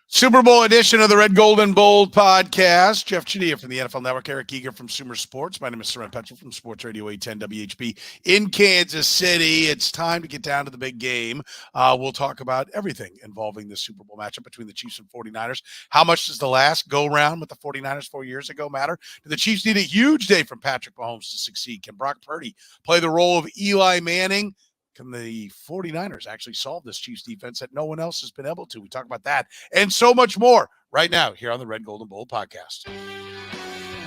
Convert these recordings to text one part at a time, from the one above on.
Super Bowl edition of the Red, Gold, and Bold podcast. Jeff Chadiha from the NFL Network, Eric Eager from Sumer Sports. My name is Soren Petro from Sports Radio 810 WHB in Kansas City. It's time to get down to the big game. We'll talk about everything involving the Super Bowl matchup between the Chiefs and 49ers. How much does the last go-round with the 49ers 4 years ago matter? Do the Chiefs need a huge day from Patrick Mahomes to succeed? Can Brock Purdy play the role of Eli Manning? Can the 49ers actually solve this Chiefs defense that no one else has been able to? We talk about that and so much more right now here on the Red, Gold, and Bold podcast.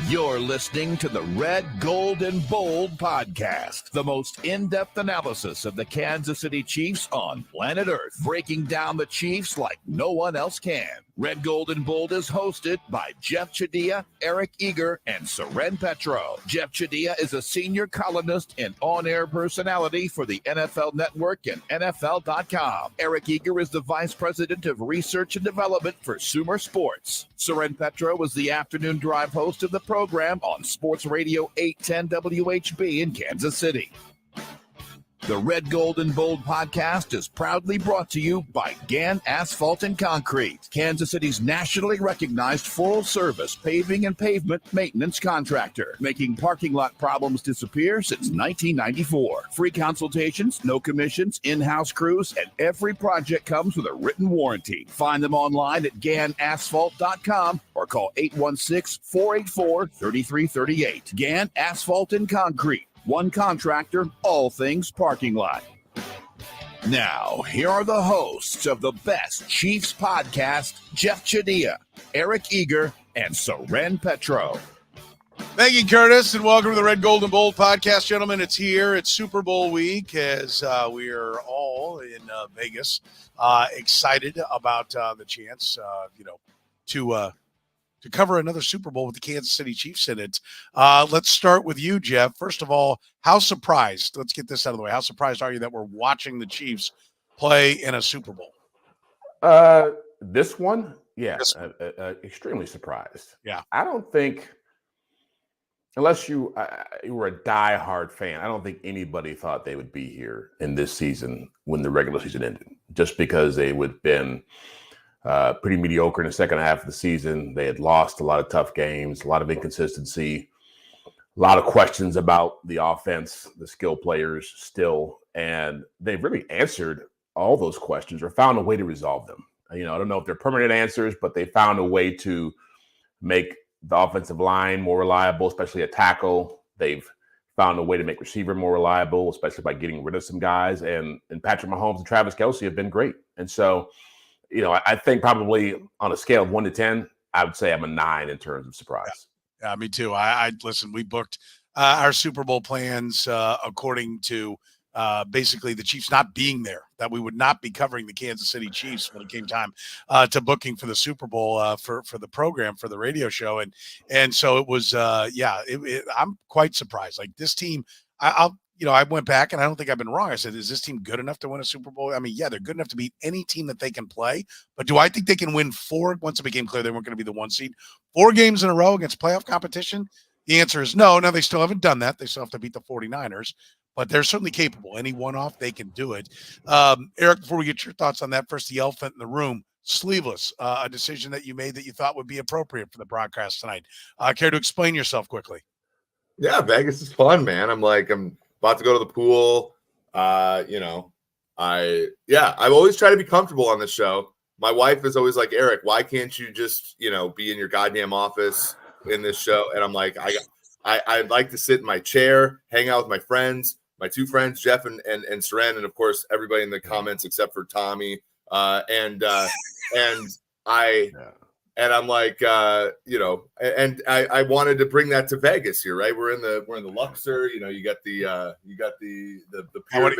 You're listening to the Red, Gold, and Bold podcast, the most in-depth analysis of the Kansas City Chiefs on planet Earth, breaking down the Chiefs like no one else can. Red, Gold, and Bold is hosted by Jeff Chadiha, Eric Eager, and Soren Petro. Jeff Chadiha is a senior columnist and on-air personality for the NFL Network and NFL.com. Eric Eager is the vice president of research and development for Sumer Sports. Soren Petro is the afternoon drive host of the program on Sports Radio 810 WHB in Kansas City. The Red, Gold, and Bold podcast is proudly brought to you by Gann Asphalt and Concrete, Kansas City's nationally recognized full-service paving and pavement maintenance contractor, making parking lot problems disappear since 1994. Free consultations, no commissions, in-house crews, and every project comes with a written warranty. Find them online at GannAsphalt.com or call 816-484-3338. Gann Asphalt and Concrete. One contractor, all things parking lot. Now, here are the hosts of the best Chiefs podcast, Jeff Chadiha, Eric Eager, and Soren Petro. Thank you, Curtis, and welcome to the Red, Gold, and Bold podcast, gentlemen. It's here. It's Super Bowl week as we are all in Vegas, excited about the chance, to cover another Super Bowl with the Kansas City Chiefs in it. Let's start with you, Jeff. First of all, how surprised, let's get this out of the way, how surprised are you that we're watching the Chiefs play in a Super Bowl? This one, extremely surprised. Yeah. I don't think, unless you were a diehard fan, I don't think anybody thought they would be here in this season when the regular season ended, just because they would have been pretty mediocre in the second half of the season. They had lost a lot of tough games, a lot of inconsistency, a lot of questions about the offense, the skill players still, and they've really answered all those questions or found a way to resolve them. I don't know if they're permanent answers, but they found a way to make the offensive line more reliable, especially a tackle. They've found a way to make receiver more reliable, especially by getting rid of some guys. And Patrick Mahomes and Travis Kelce have been great. And so, I think probably on a scale of 1 to 10, I would say I'm a 9 in terms of surprise. Yeah, me too. I listen, we booked our Super Bowl plans according to basically the Chiefs not being there, that we would not be covering the Kansas City Chiefs when it came time to booking for the Super Bowl for the program, for the radio show. And so it was, I'm quite surprised. Like this team, I went back and I don't think I've been wrong. I said, is this team good enough to win a Super Bowl? I mean, yeah, they're good enough to beat any team that they can play. But do I think they can win 4 once it became clear they weren't going to be the 1 seed? 4 games in a row against playoff competition? The answer is no. Now, they still haven't done that. They still have to beat the 49ers. But they're certainly capable. Any one-off, they can do it. Eric, before we get your thoughts on that, first, the elephant in the room, sleeveless, a decision that you made that you thought would be appropriate for the broadcast tonight. Care to explain yourself quickly? Yeah, Vegas is fun, man. I'm about to go to the pool. I've always tried to be comfortable on this show. My wife is always like, Eric, why can't you just, be in your goddamn office in this show? And I'm like, I'd like to sit in my chair, hang out with my friends, my 2 friends, Jeff and Soren, and of course, everybody in the comments except for Tommy. And I'm like, and I wanted to bring that to Vegas here, right? We're in the Luxor, you got the pyramid.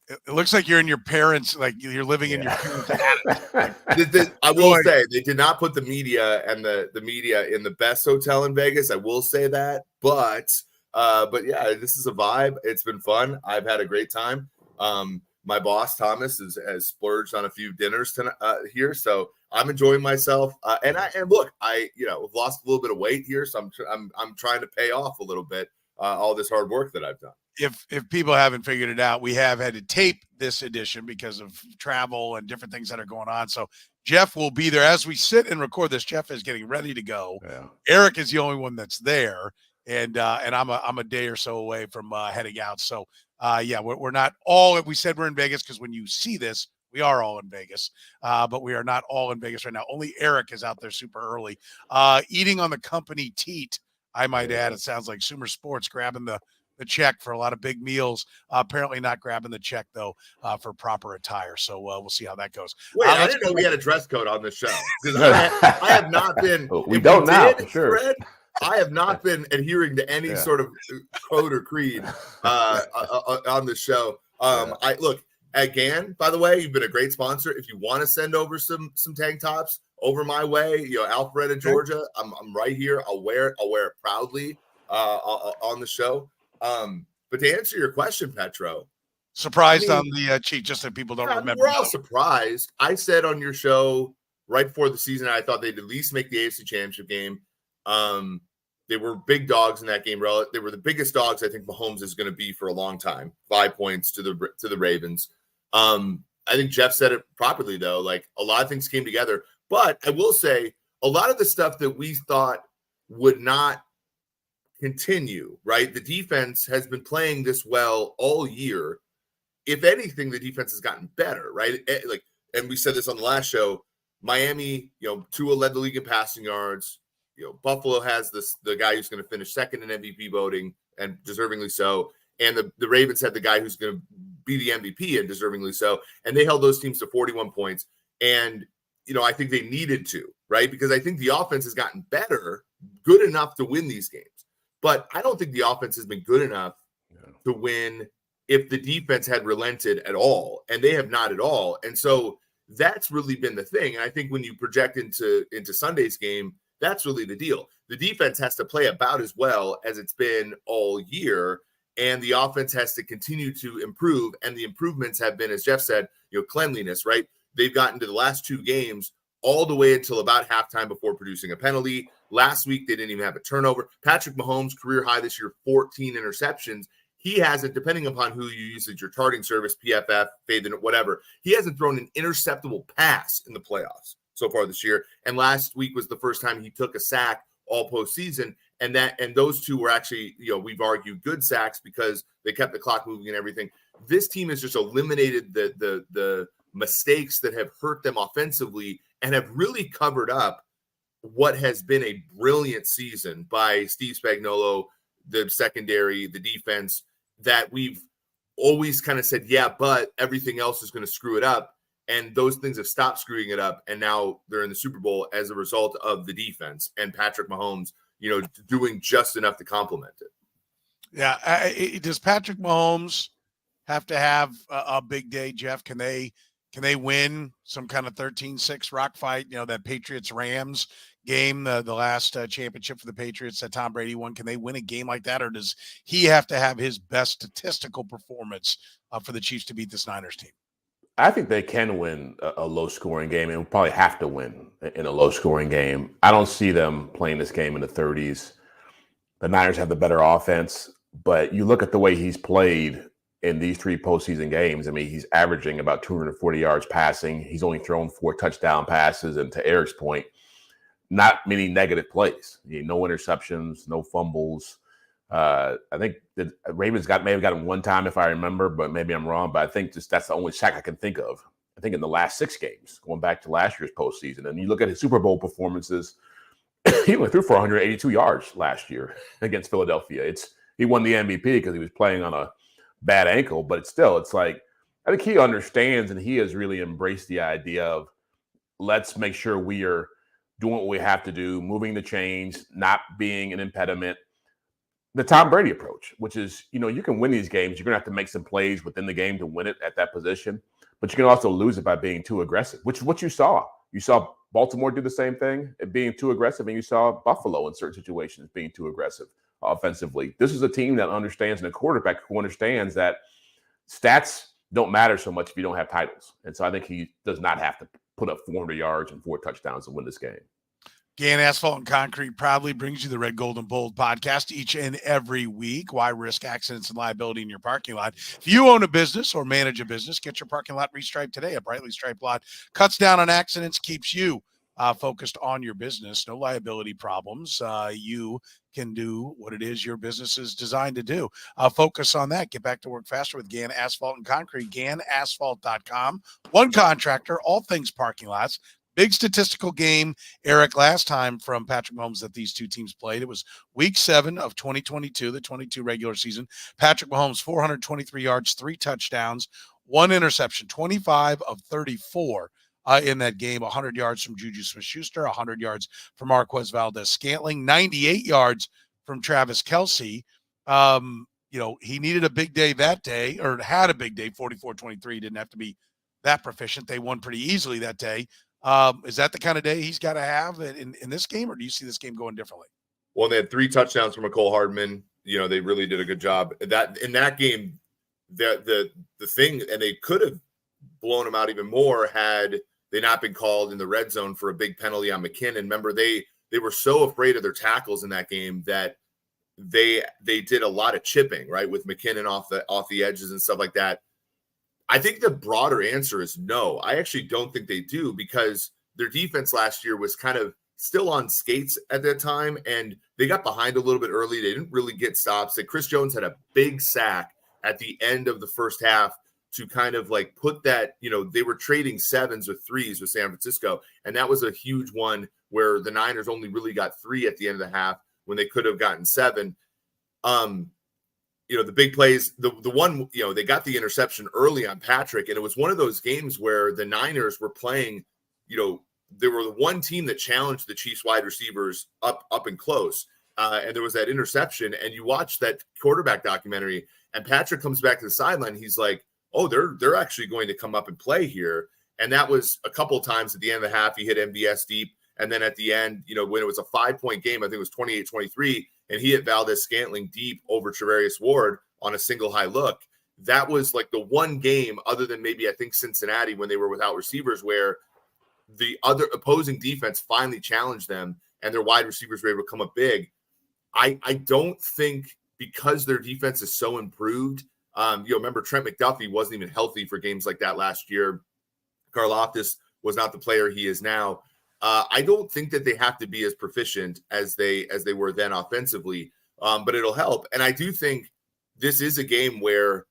It looks like you're in your parents, like you're living in your parents' attic. I will say they did not put the media and the media in the best hotel in Vegas. I will say that, but yeah, this is a vibe. It's been fun. I've had a great time. My boss Thomas has splurged on a few dinners tonight here, so I'm enjoying myself. And look, I've lost a little bit of weight here, so I'm trying to pay off a little bit all this hard work that I've done. if people haven't figured it out, we have had to tape this edition because of travel and different things that are going on. So Jeff will be there as we sit and record this. Jeff is getting ready to go. Yeah. Eric is the only one that's there, and I'm a day or so away from heading out. So we're not all. We said we're in Vegas because when you see this, we are all in Vegas, but we are not all in Vegas right now. Only Eric is out there super early, eating on the company teat. I might add. It sounds like Sumer Sports grabbing the check for a lot of big meals. Apparently not grabbing the check, though, for proper attire. So we'll see how that goes. Wait, I didn't know we had a dress code on this show. Because I have not been. We don't now, for sure. Fred, I have not been adhering to any sort of code or creed on the show. I look, again, by the way, you've been a great sponsor. If you want to send over some tank tops over my way, Alpharetta, Georgia, I'm right here. I'll wear it proudly on the show. But to answer your question, Petro, surprised on the cheat, just that people don't remember. We're all surprised. I said on your show right before the season, I thought they'd at least make the AFC Championship game. They were big dogs in that game. They were the biggest dogs I think Mahomes is going to be for a long time. 5 points to the Ravens. I think Jeff said it properly though. Like a lot of things came together, but I will say a lot of the stuff that we thought would not continue, right? The defense has been playing this well all year. If anything, the defense has gotten better, right? And we said this on the last show. Miami, Tua led the league in passing yards. Buffalo has the guy who's going to finish second in MVP voting, and deservingly so. And the Ravens had the guy who's going to be the MVP, and deservingly so. And they held those teams to 41 points. And I think they needed to, right? Because I think the offense has gotten better, good enough to win these games. But I don't think the offense has been good enough to win if the defense had relented at all, and they have not at all. And so that's really been the thing. And I think when you project into Sunday's game, that's really the deal. The defense has to play about as well as it's been all year, and the offense has to continue to improve. And the improvements have been, as Jeff said, cleanliness, right? They've gotten to the last two games all the way until about halftime before producing a penalty. Last week, they didn't even have a turnover. Patrick Mahomes, career high this year, 14 interceptions. He hasn't, depending upon who you use as your targeting service, PFF, Fade, whatever, he hasn't thrown an interceptable pass in the playoffs so far this year. And last week was the first time he took a sack all postseason. And those two were actually, we've argued good sacks because they kept the clock moving and everything. This team has just eliminated the mistakes that have hurt them offensively and have really covered up what has been a brilliant season by Steve Spagnuolo, the secondary, the defense, that we've always kind of said, but everything else is going to screw it up. And those things have stopped screwing it up. And now they're in the Super Bowl as a result of the defense and Patrick Mahomes, doing just enough to complement it. Yeah. Does Patrick Mahomes have to have a big day, Jeff? Can they win some kind of 13-6 rock fight? That Patriots-Rams game, the last championship for the Patriots that Tom Brady won. Can they win a game like that, or does he have to have his best statistical performance for the Chiefs to beat this Niners team? I think they can win a low-scoring game, and probably have to win in a low-scoring game. I don't see them playing this game in the 30s. The Niners have the better offense, but you look at the way he's played in these three postseason games. I mean, he's averaging about 240 yards passing. He's only thrown 4 touchdown passes, and to Eric's point, not many negative plays. No interceptions, no fumbles. I think the Ravens may have gotten one time, if I remember, but maybe I'm wrong. But I think that's the only sack I can think of. I think in the last 6 games, going back to last year's postseason. And you look at his Super Bowl performances, he went through 482 yards last year against Philadelphia. He won the MVP because he was playing on a bad ankle, but it's like, I think he understands, and he has really embraced the idea of, let's make sure we are doing what we have to do, moving the chains, not being an impediment. The Tom Brady approach, which is, you can win these games. You're going to have to make some plays within the game to win it at that position, but you can also lose it by being too aggressive, which is what you saw. You saw Baltimore do the same thing, being too aggressive, and you saw Buffalo in certain situations being too aggressive offensively. This is a team that understands, and a quarterback who understands that stats don't matter so much if you don't have titles. And so I think he does not have to put up 400 yards and 4 touchdowns to win this game. Gann Asphalt and Concrete proudly brings you the Red, Gold, and Bold podcast each and every week. Why risk accidents and liability in your parking lot? If you own a business or manage a business, get your parking lot restriped today. A brightly striped lot cuts down on accidents, keeps you focused on your business. No liability problems. You can do what it is your business is designed to do. Focus on that. Get back to work faster with Gann Asphalt and Concrete. GannAsphalt.com. One contractor, all things parking lots. Big statistical game, Eric, last time from Patrick Mahomes that these two teams played. It was week 7 of 2022, the 22 regular season. Patrick Mahomes, 423 yards, 3 touchdowns, 1 interception, 25 of 34 in that game, 100 yards from Juju Smith-Schuster, 100 yards from Marquez Valdez-Scantling, 98 yards from Travis Kelce. He needed a big day that day, or had a big day, 44-23. Didn't have to be that proficient. They won pretty easily that day. Is that the kind of day he's got to have in this game, or do you see this game going differently? Well, they had 3 touchdowns from Mecole Hardman. They really did a good job. That in that game, the thing, and they could have blown him out even more had they not been called in the red zone for a big penalty on McKinnon. Remember, they were so afraid of their tackles in that game that they did a lot of chipping, right, with McKinnon off the edges and stuff like that. I think the broader answer is no. I actually don't think they do, because their defense last year was kind of still on skates at that time, and they got behind a little bit early. They didn't really get stops. Chris Jones had a big sack at the end of the first half to kind of like put that, they were trading 7s with 3s with San Francisco, and that was a huge one where the Niners only really got 3 at the end of the half when they could have gotten 7. The big plays, the one, they got the interception early on Patrick, and it was one of those games where the Niners were playing, they were the one team that challenged the Chiefs wide receivers up and close. And there was that interception, and you watch that quarterback documentary, and Patrick comes back to the sideline. He's like, oh, they're actually going to come up and play here. And that was a couple of times at the end of the half. He hit MVS deep. And then at the end, when it was a 5-point game, I think it was 28-23, and he hit Valdez-Scantling deep over Travarius Ward on a single high look. That was like the one game, other than maybe I think Cincinnati when they were without receivers, where the other opposing defense finally challenged them and their wide receivers were able to come up big. I don't think, because their defense is so improved, remember Trent McDuffie wasn't even healthy for games like that last year. Karlaftis was not the player he is now. I don't think that they have to be as proficient as they were then offensively, but it'll help. And I do think this is a game where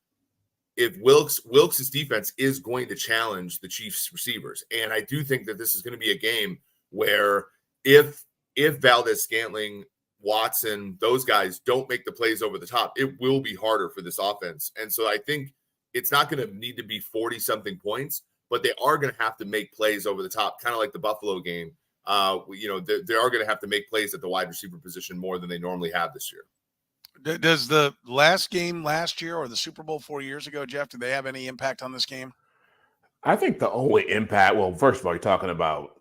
if Wilkes' defense is going to challenge the Chiefs receivers, and I do think that this is going to be a game where if Valdez-Scantling, Watson, those guys don't make the plays over the top, it will be harder for this offense. And so I think it's not going to need to be 40-something points, but they are going to have to make plays over the top, kind of like the Buffalo game. They are going to have to make plays at the wide receiver position more than they normally have this year. Does the last game last year or the Super Bowl 4 years ago, Jeff, do they have any impact on this game? I think the only impact, well, first of all, you're talking about,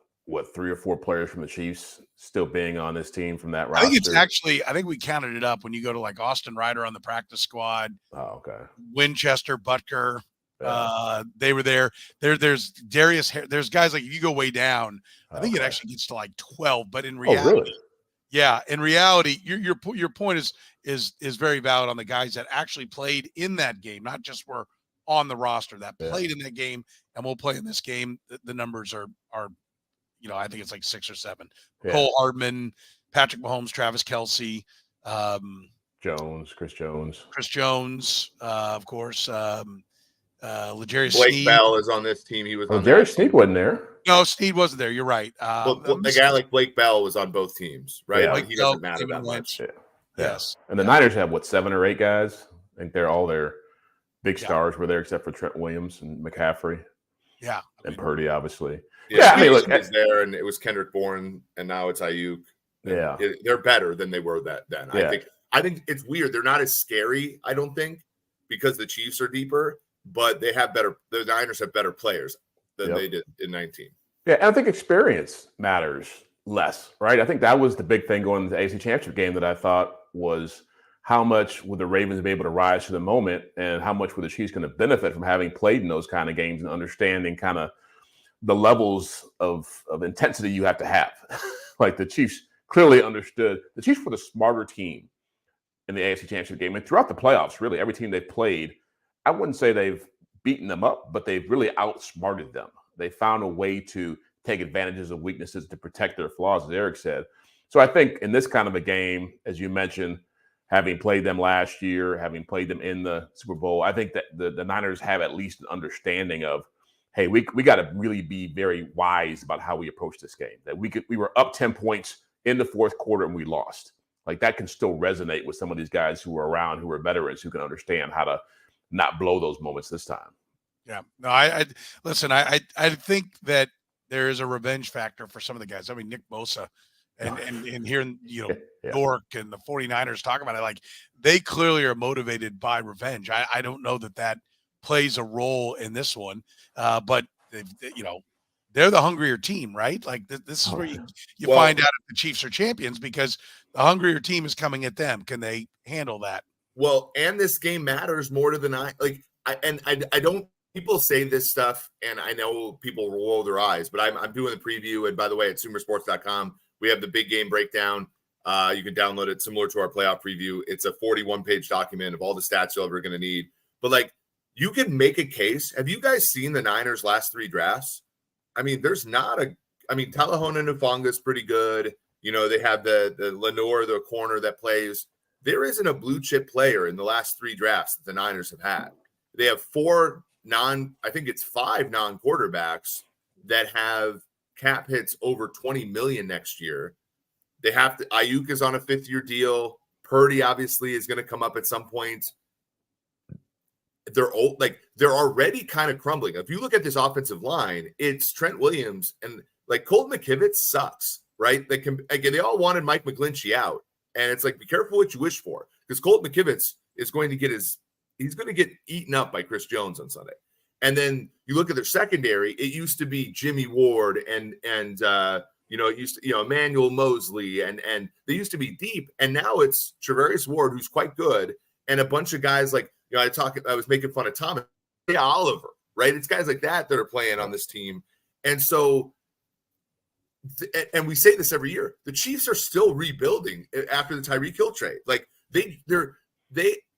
3 or 4 players from the Chiefs still being on this team from that roster? I think we counted it up when you go to like Austin Ryder on the practice squad. Oh, okay. Winchester, Butker. Yeah. They were there. There's Darius. There's guys like, if you go way down, I think it actually gets to like 12. But in reality, really? Yeah, in reality, your point is very valid on the guys that actually played in that game, not just were on the roster that played in that game and will play in this game. The numbers are I think it's like 6 or 7. Yeah. Cole Hardman, Patrick Mahomes, Travis Kelce, Chris Jones, of course. L'Jarius Blake Sneed. Bell is on this team. He was on L'Jarius Sneed wasn't there. No, Sneed wasn't there. You're right. A guy like Blake Bell was on both teams, right? Yeah. Like, he doesn't matter that much. Yeah. Yes. And the Niners have 7 or 8 guys. I think all their big stars were there except for Trent Williams and McCaffrey. Yeah. And Purdy, obviously. Yeah, I mean, look, was there, and it was Kendrick Bourne, and now it's Ayuk. Yeah, they're better than they were then. Yeah. I think it's weird. They're not as scary, I don't think, because the Chiefs are deeper, but they have better. The Niners have better players than they did in 19. Yeah, and I think experience matters less, right? I think that was the big thing going into the AFC Championship game that I thought was how much would the Ravens be able to rise to the moment, and how much were the Chiefs going to benefit from having played in those kind of games and understanding kind of the levels of intensity you have to have. Like the Chiefs clearly understood. The Chiefs were the smarter team in the AFC Championship game. And throughout the playoffs, really, every team they've played, I wouldn't say they've beaten them up, but they've really outsmarted them. They found a way to take advantages of weaknesses to protect their flaws, as Eric said. So I think in this kind of a game, as you mentioned, having played them last year, having played them in the Super Bowl, I think that the Niners have at least an understanding of, hey, we got to really be very wise about how we approach this game. That we were up 10 points in the fourth quarter and we lost. Like that can still resonate with some of these guys who are around, who are veterans, who can understand how to not blow those moments this time. Yeah, no, I listen. I think that there is a revenge factor for some of the guys. I mean, Nick Bosa and hearing, York and the 49ers talk about it, like they clearly are motivated by revenge. I don't know that plays a role in this one, but they're the hungrier team, right? Like this is where you find out if the Chiefs are champions, because the hungrier team is coming at them. Can they handle that? Well, and this game matters more to I don't. People say this stuff, and I know people roll their eyes, but I'm doing the preview. And by the way, at sumersports.com, we have the big game breakdown. You can download it similar to our playoff preview. It's a 41-page document of all the stats you're ever going to need. But, like, you can make a case. Have you guys seen the Niners' last 3 drafts? I mean, there's not Talahona Nufanga's pretty good. They have the Lenore, the corner that plays. There isn't a blue-chip player in the last 3 drafts that the Niners have had. They have 5 non-quarterbacks that have cap hits over $20 million next year. They have to. Ayuk is on a 5th-year deal. Purdy obviously is going to come up at some point. They're old, they're already kind of crumbling. If you look at this offensive line, it's Trent Williams and Colton McKivitz sucks, right? They all wanted Mike McGlinchey out, and it's be careful what you wish for, because Colton McKivitz is going to get eaten up by Chris Jones on Sunday. And then you look at their secondary, it used to be Jimmy Ward and it used to, Emmanuel Mosley, and they used to be deep. And now it's Travarius Ward, who's quite good, and a bunch of guys I was making fun of Thomas Oliver, right? It's guys like that are playing on this team. And so, and we say this every year, the Chiefs are still rebuilding after the Tyreek Hill trade. They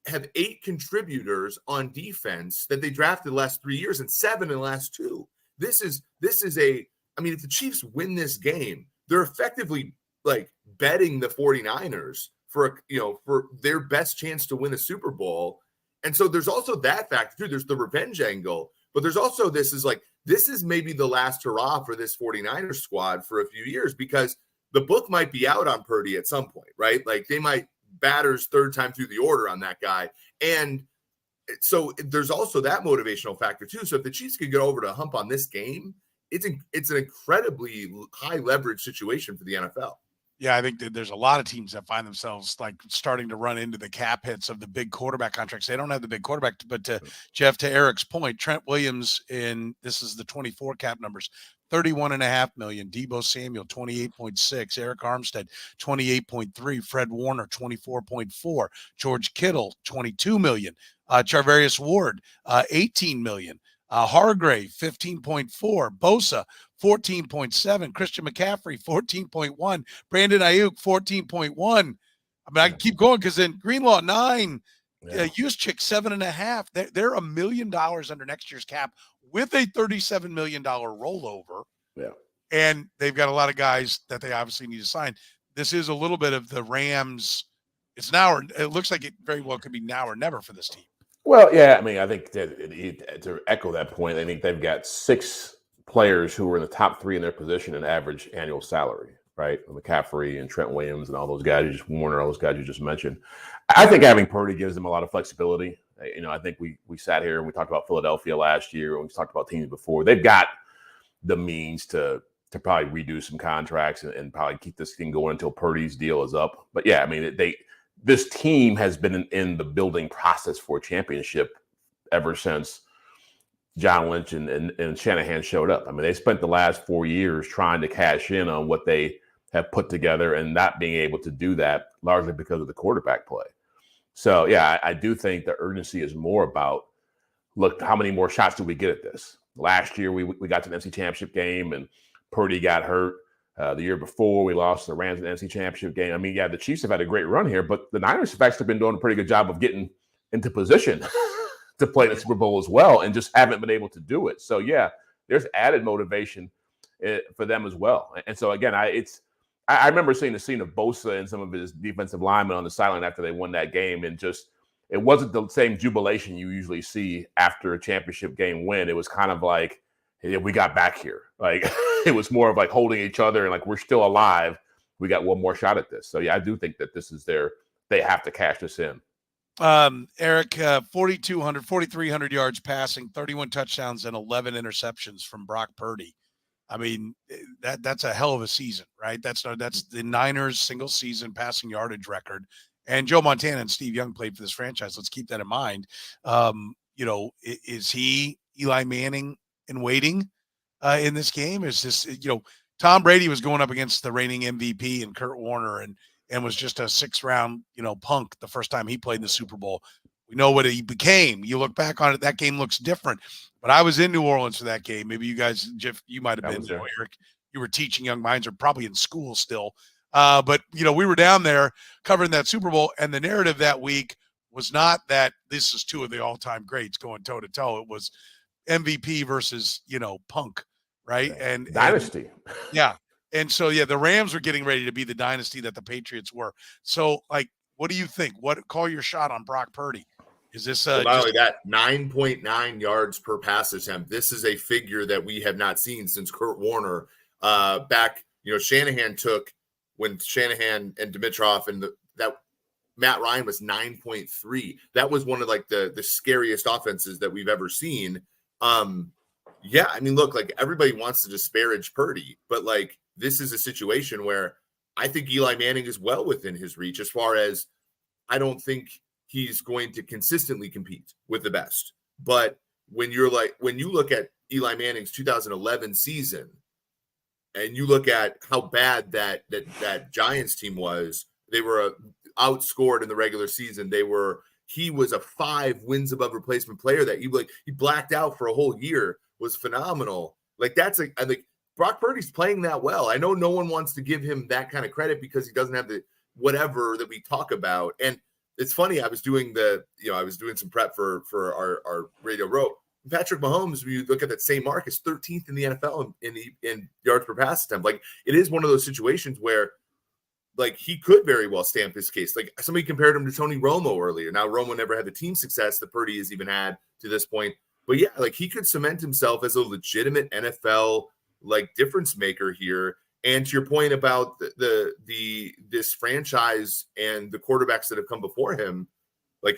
have 8 contributors on defense that they drafted the last 3 years, and 7 in the last 2. This is if the Chiefs win this game, they're effectively betting the 49ers for their best chance to win a Super Bowl. And so there's also that factor too. There's the revenge angle, but there's also this is maybe the last hurrah for this 49ers squad for a few years, because the book might be out on Purdy at some point, right? They might batters 3rd time through the order on that guy. And so there's also that motivational factor too. So if the Chiefs could get over to hump on this game, it's an incredibly high leverage situation for the NFL. Yeah, I think that there's a lot of teams that find themselves starting to run into the cap hits of the big quarterback contracts. They don't have the big quarterback, but to Eric's point, Trent Williams this is the 24 cap numbers, $31.5 million. Deebo Samuel, 28.6. Eric Armstead, 28.3. Fred Warner, 24.4. George Kittle, 22 million. Charvarius Ward, 18 million. Hargrave, 15.4. Bosa, 14.7. Christian McCaffrey, 14.1. Brandon Ayuk, 14.1. I can keep going, because then Greenlaw, 9. Juszczyk, 7.5. They're $1 million under next year's cap with a $37 million rollover. Yeah. And they've got a lot of guys that they obviously need to sign. This is a little bit of the Rams. It's now, or it looks like it very well could be now or never for this team. Well, yeah, I think that to echo that point, I think they've got 6 players who are in the top 3 in their position in average annual salary, right? McCaffrey and Trent Williams and all those guys, Warner, all those guys you just mentioned. I think having Purdy gives them a lot of flexibility. I think we sat here and we talked about Philadelphia last year, and we talked about teams before. They've got the means to probably redo some contracts and probably keep this thing going until Purdy's deal is up. But yeah, this team has been in the building process for a championship ever since John Lynch and Shanahan showed up. They spent the last 4 years trying to cash in on what they have put together and not being able to do that largely because of the quarterback play. So, yeah, I do think the urgency is more about, look, how many more shots do we get at this? Last year, we got to the NFC Championship game and Purdy got hurt. The year before, we lost the Rams in the NFC Championship game. I mean, yeah, the Chiefs have had a great run here, but the Niners have actually been doing a pretty good job of getting into position to play the Super Bowl as well, and just haven't been able to do it. So, yeah, there's added motivation for them as well. And so, again, I remember seeing the scene of Bosa and some of his defensive linemen on the sideline after they won that game, and just it wasn't the same jubilation you usually see after a championship game win. It was kind of like, hey, we got back here. Like it was more of like holding each other and like, we're still alive. We got one more shot at this. So yeah, I do think that this is they have to cash this in. Eric, 4,300 yards passing, 31 touchdowns and 11 interceptions from Brock Purdy. I mean, that's a hell of a season, right? That's the Niners single season passing yardage record. And Joe Montana and Steve Young played for this franchise. Let's keep that in mind. Is he Eli Manning in waiting in this game? Is this, Tom Brady was going up against the reigning MVP and Kurt Warner and was just a 6th round, punk the first time he played in the Super Bowl. We know what he became. You look back on it, that game looks different. But I was in New Orleans for that game. Maybe you guys, Jeff, you might have been, Eric. You were teaching young minds, or probably in school still. But we were down there covering that Super Bowl, and the narrative that week was not that this is two of the all-time greats going toe-to-toe. It was MVP versus, punk, right? Yeah. And dynasty. Yeah. And so, yeah, the Rams were getting ready to be the dynasty that the Patriots were. So, what do you think? Call your shot on Brock Purdy? Is this not only that, 9.9 yards per pass attempt? This is a figure that we have not seen since Kurt Warner back. Shanahan took when Shanahan and Dimitroff and that Matt Ryan was 9.3. That was one of the scariest offenses that we've ever seen. Yeah, I mean, look, everybody wants to disparage Purdy, but this is a situation where I think Eli Manning is well within his reach, as far as I don't think he's going to consistently compete with the best. But when you look at Eli Manning's 2011 season and you look at how bad that Giants team was, they were outscored in the regular season. He was a 5 wins above replacement player that he blacked out for a whole year, was phenomenal. I think Brock Purdy's playing that well. I know no one wants to give him that kind of credit because he doesn't have the whatever that we talk about. And it's funny, I was doing some prep for our Radio Row. Patrick Mahomes, when you look at that same mark, is 13th in the NFL in yards per pass attempt. It is one of those situations where he could very well stamp his case. Somebody compared him to Tony Romo earlier. Now, Romo never had the team success that Purdy has even had to this point. But yeah, he could cement himself as a legitimate NFL difference maker here. And to your point about this franchise and the quarterbacks that have come before him,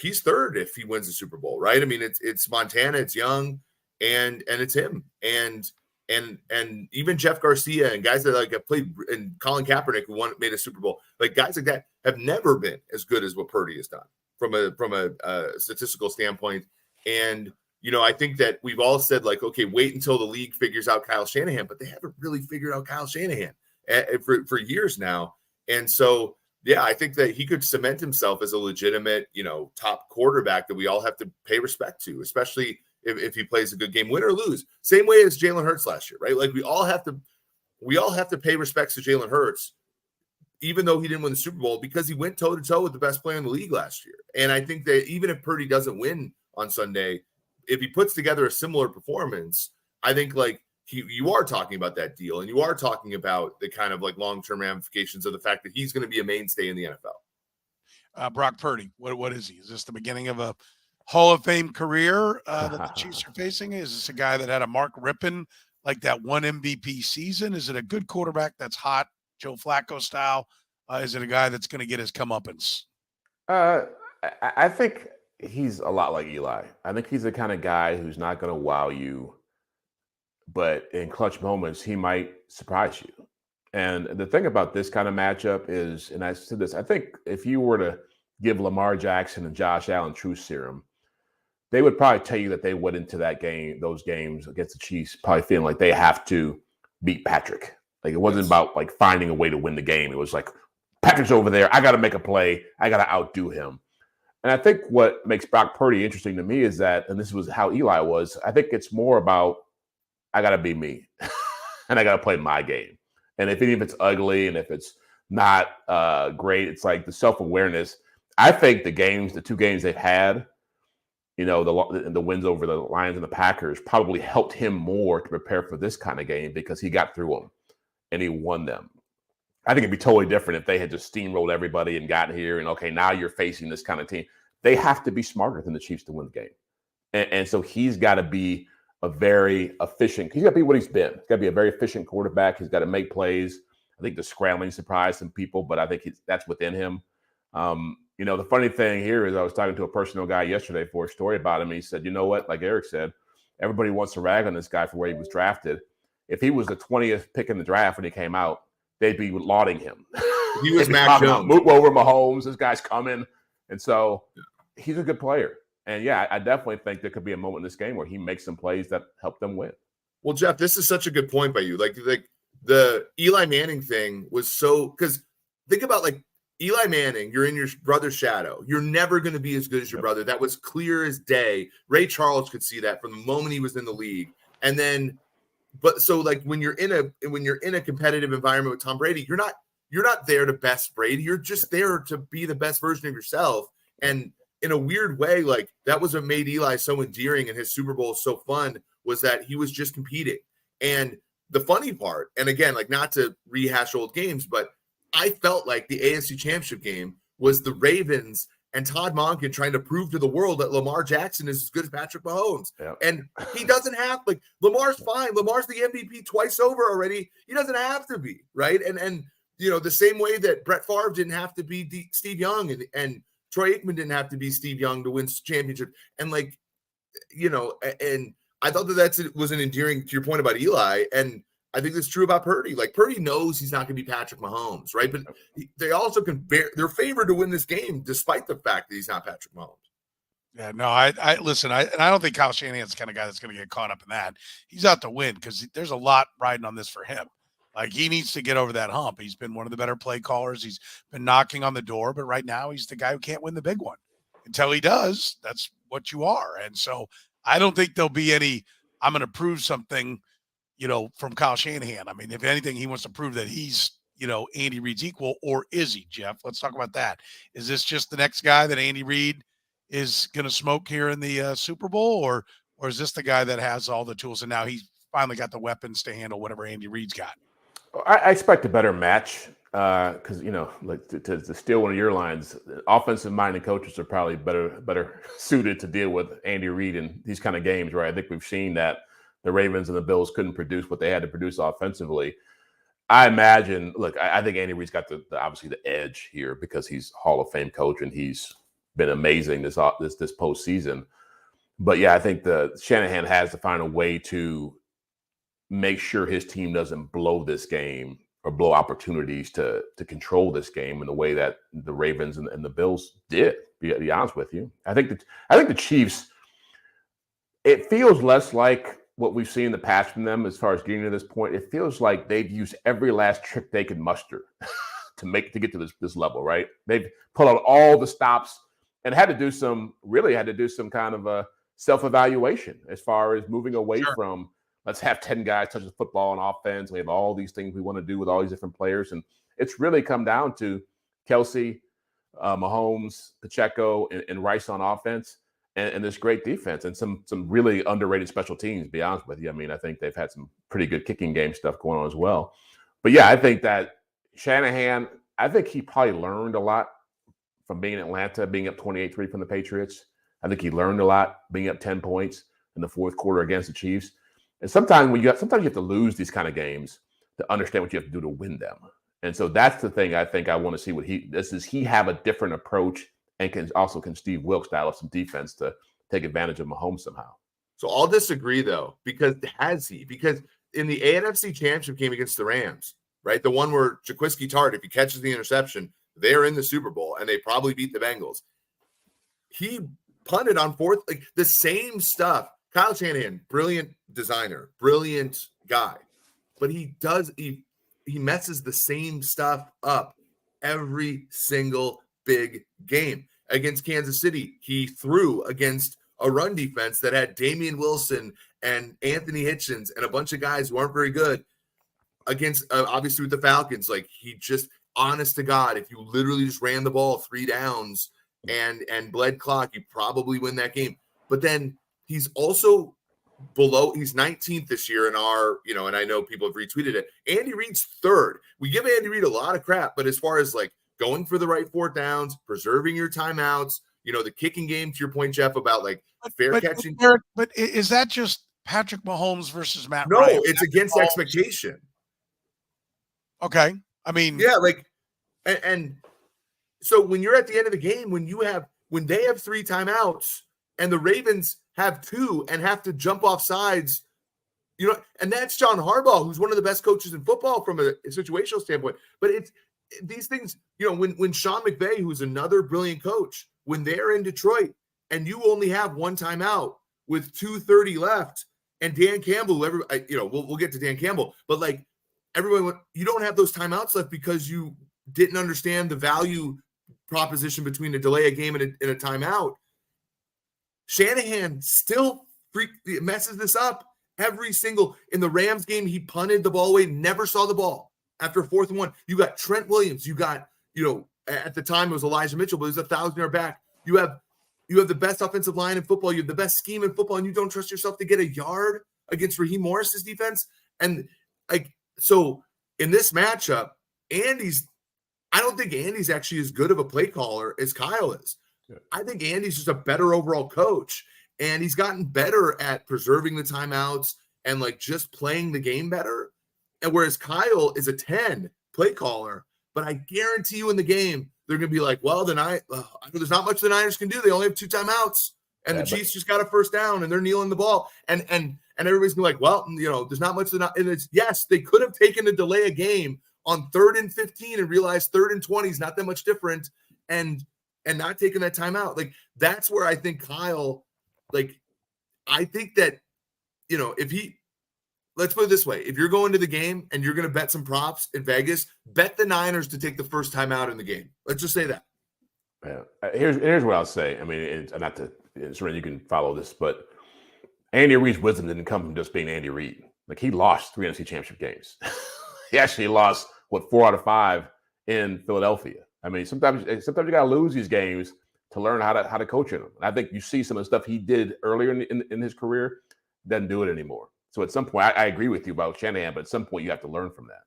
he's third if he wins the Super Bowl, right? I mean, it's Montana, it's Young, and it's him, and even Jeff Garcia and guys that have played, and Colin Kaepernick, who made a Super Bowl, guys like that have never been as good as what Purdy has done from a statistical standpoint. And I think that we've all said okay, wait until the league figures out Kyle Shanahan, but they haven't really figured out Kyle Shanahan for years now. And so, yeah, I think that he could cement himself as a legitimate, top quarterback that we all have to pay respect to, especially if he plays a good game, win or lose. Same way as Jalen Hurts last year, right? We all have to pay respects to Jalen Hurts, even though he didn't win the Super Bowl, because he went toe-to-toe with the best player in the league last year. And I think that even if Purdy doesn't win on Sunday, if he puts together a similar performance, I think you are talking about that deal, and you are talking about the kind of long-term ramifications of the fact that he's going to be a mainstay in the NFL. Brock Purdy, what is he? Is this the beginning of a Hall of Fame career that the Chiefs are facing? Is this a guy that had a Mark Rippon, that one MVP season? Is it a good quarterback that's hot, Joe Flacco style? Is it a guy that's going to get his comeuppance? I think he's a lot like Eli. I think he's the kind of guy who's not going to wow you, but in clutch moments, he might surprise you. And the thing about this kind of matchup is, and I said this, I think if you were to give Lamar Jackson and Josh Allen truth serum, they would probably tell you that they went into those games against the Chiefs, probably feeling like they have to beat Patrick. It wasn't about finding a way to win the game. It was Patrick's over there. I got to make a play. I got to outdo him. And I think what makes Brock Purdy interesting to me is that, and this was how Eli was, I think it's more about, I got to be me and I got to play my game. And if it's ugly and if it's not great, it's like the self-awareness. I think the 2 games they've had, the wins over the Lions and the Packers probably helped him more to prepare for this kind of game because he got through them and he won them. I think it'd be totally different if they had just steamrolled everybody and gotten here and, okay, now you're facing this kind of team. They have to be smarter than the Chiefs to win the game. And so he's got to be he's got to be what he's been. He's got to be a very efficient quarterback. He's got to make plays. I think the scrambling surprised some people, but I think that's within him. The funny thing here is I was talking to a personal guy yesterday for a story about him. And he said, you know what? Like Eric said, everybody wants to rag on this guy for where he was drafted. If he was the 20th pick in the draft when he came out, they'd be lauding him. He was Mac Jones. Move over Mahomes. This guy's coming. And so he's a good player. And yeah, I definitely think there could be a moment in this game where he makes some plays that help them win. Well, Jeff, this is such a good point by you. Like the Eli Manning thing was because think about like Eli Manning, you're in your brother's shadow. You're never going to be as good as your brother. That was clear as day. Ray Charles could see that from the moment he was in the league. And then, but so like when you're in a competitive environment with Tom Brady, you're not there to best Brady. You're just there to be the best version of yourself. And in a weird way, like that was what made Eli so endearing and his Super Bowl so fun, was that he was just competing. And the funny part, and again, like not to rehash old games, but I felt like the AFC Championship game was the Ravens and Todd Monken trying to prove to the world that Lamar Jackson is as good as Patrick Mahomes. Yep. And he doesn't have, like, Lamar's fine. Lamar's the MVP twice over already. He doesn't have to be, right? And the same way that Brett Favre didn't have to be Steve Young and Troy Aikman didn't have to be Steve Young to win championship. And and I thought that was an endearing, to your point about Eli, and I think that's true about Purdy. Like Purdy knows he's not going to be Patrick Mahomes, right? But they also they're favored to win this game despite the fact that he's not Patrick Mahomes. Yeah, no, I listen. I don't think Kyle Shanahan's the kind of guy that's going to get caught up in that. He's out to win because there's a lot riding on this for him. Like he needs to get over that hump. He's been one of the better play callers. He's been knocking on the door, but right now he's the guy who can't win the big one. Until he does, that's what you are. And so I don't think there'll be any. I'm going to prove something. From Kyle Shanahan. I mean, if anything, he wants to prove that he's, Andy Reid's equal, or is he, Jeff? Let's talk about that. Is this just the next guy that Andy Reid is going to smoke here in the Super Bowl, or is this the guy that has all the tools and now he's finally got the weapons to handle whatever Andy Reid's got? I expect a better match because, like to steal one of your lines, offensive-minded coaches are probably better suited to deal with Andy Reid in these kind of games, right? I think we've seen that the Ravens and the Bills couldn't produce what they had to produce offensively. I imagine, I think Andy Reid's got the obviously the edge here because he's Hall of Fame coach and he's been amazing this postseason. But yeah, I think the Shanahan has to find a way to make sure his team doesn't blow this game or blow opportunities to control this game in the way that the Ravens and the Bills did. To be honest with you, I think the Chiefs. It feels less like what we've seen in the past from them as far as getting to this point. It feels like they've used every last trick they could muster to get to this level, right? They've pulled out all the stops and had to do some kind of a self-evaluation as far as moving away from let's have 10 guys touch the football on offense. We have all these things we want to do with all these different players. And it's really come down to Kelce, Mahomes, Pacheco, and Rice on offense. And this great defense and some really underrated special teams, to be honest with you. I mean, I think they've had some pretty good kicking game stuff going on as well. But yeah, I think that Shanahan, I think he probably learned a lot from being in Atlanta, being up 28-3 from the Patriots. I think he learned a lot being up 10 points in the fourth quarter against the Chiefs. And sometimes you have to lose these kind of games to understand what you have to do to win them. And so that's the thing I think I want to see does he have a different approach and can Steve Wilks dial up some defense to take advantage of Mahomes somehow? So I'll disagree, though, because in the AFC Championship game against the Rams, right, the one where Jaquiski Tartt, if he catches the interception, they're in the Super Bowl, and they probably beat the Bengals. He punted on fourth, like the same stuff. Kyle Shanahan, brilliant designer, brilliant guy, but he messes the same stuff up every single big game. Against Kansas City, he threw against a run defense that had Damian Wilson and Anthony Hitchens and a bunch of guys who aren't very good. against obviously with the Falcons, like he just, honest to God, if you literally just ran the ball 3 downs and bled clock, you probably win that game. But then he's also he's 19th this year in our, and I know people have retweeted it. Andy Reid's 3rd. We give Andy Reid a lot of crap, but as far as like going for the right 4th downs, preserving your timeouts, the kicking game, to your point, Jeff, about like fair catching. But is that just Patrick Mahomes versus Matt No, Ryan? it's against expectation. Okay. I mean, yeah, like, and so when you're at the end of the game, when they have 3 timeouts and the Ravens have 2 and have to jump off sides, and that's John Harbaugh, who's one of the best coaches in football from a situational standpoint. But it's these things, when Sean McVay, who's another brilliant coach, when they're in Detroit and you only have 1 timeout with 2:30 left, and Dan Campbell, we'll get to Dan Campbell, but like everyone, you don't have those timeouts left because you didn't understand the value proposition between a delay a game and a timeout. Shanahan still messes this up every single. In the Rams game, he punted the ball away, never saw the ball after 4th and 1. You got Trent Williams. You got, at the time it was Elijah Mitchell, but it was a 1,000-yard back. You have the best offensive line in football. You have the best scheme in football, and you don't trust yourself to get a yard against Raheem Morris's defense. And so in this matchup, I don't think Andy's actually as good of a play caller as Kyle is. Yeah. I think Andy's just a better overall coach, and he's gotten better at preserving the timeouts and like just playing the game better. And whereas Kyle is a 10 play caller, but I guarantee you in the game, they're going to be like, well, there's not much the Niners can do. They only have 2 timeouts, and the Chiefs just got a 1st down, and they're kneeling the ball. And everybody's going to be like, well, there's not much. And it's, yes, they could have taken a delay a game on 3rd and 15 and realized 3rd and 20 is not that much different, and not taking that timeout. Like, that's where I think Kyle, like, I think that, let's put it this way. If you're going to the game and you're going to bet some props in Vegas, bet the Niners to take the first time out in the game. Let's just say that. Yeah. Here's what I'll say. I mean, it's not to, you can follow this, but Andy Reid's wisdom didn't come from just being Andy Reid. Like, he lost 3 NFC championship games. He actually lost 4 out of 5 in Philadelphia. I mean, sometimes you got to lose these games to learn how to coach in them. And I think you see some of the stuff he did earlier in his career, doesn't do it anymore. So at some point, I agree with you about Shanahan, but at some point you have to learn from that.